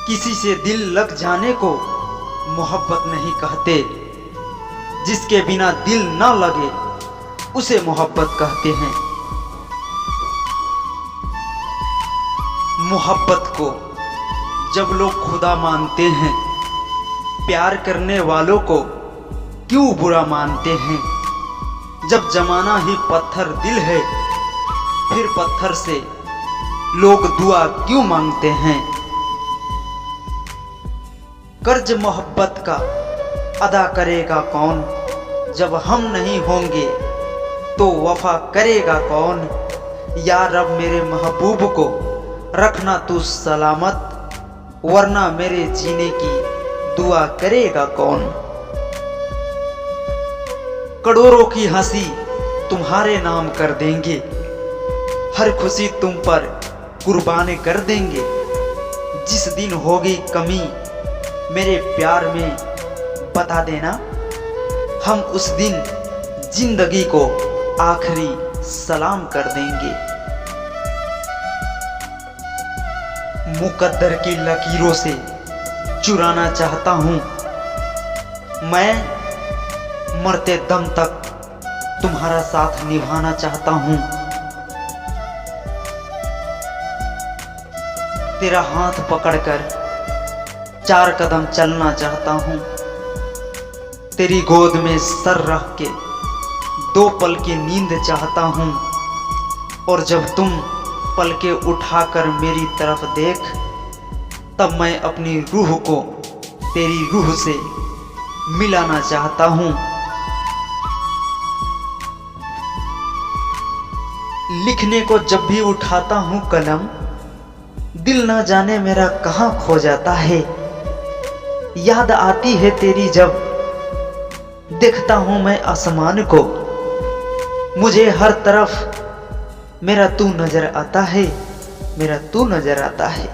किसी से दिल लग जाने को मोहब्बत नहीं कहते, जिसके बिना दिल ना लगे उसे मोहब्बत कहते हैं। मोहब्बत को जब लोग खुदा मानते हैं, प्यार करने वालों को क्यों बुरा मानते हैं। जब जमाना ही पत्थर दिल है, फिर पत्थर से लोग दुआ क्यों मांगते हैं। कर्ज मोहब्बत का अदा करेगा कौन, जब हम नहीं होंगे तो वफा करेगा कौन। या रब मेरे महबूब को रखना तू सलामत, वरना मेरे जीने की दुआ करेगा कौन। करोड़ों की हंसी तुम्हारे नाम कर देंगे, हर खुशी तुम पर कुर्बान कर देंगे। जिस दिन होगी कमी मेरे प्यार में बता देना, हम उस दिन जिंदगी को आखिरी सलाम कर देंगे। मुकद्दर की लकीरों से चुराना चाहता हूँ मैं, मरते दम तक तुम्हारा साथ निभाना चाहता हूँ। तेरा हाथ पकड़कर 4 कदम चलना चाहता हूँ, तेरी गोद में सर रख के 2 पल की नींद चाहता हूँ। और जब तुम पलके उठाकर मेरी तरफ देख, तब मैं अपनी रूह को तेरी रूह से मिलाना चाहता हूँ। लिखने को जब भी उठाता हूँ कलम, दिल ना जाने मेरा कहाँ खो जाता है। याद आती है तेरी जब देखता हूँ मैं आसमान को, मुझे हर तरफ मेरा तू नजर आता है, मेरा तू नजर आता है।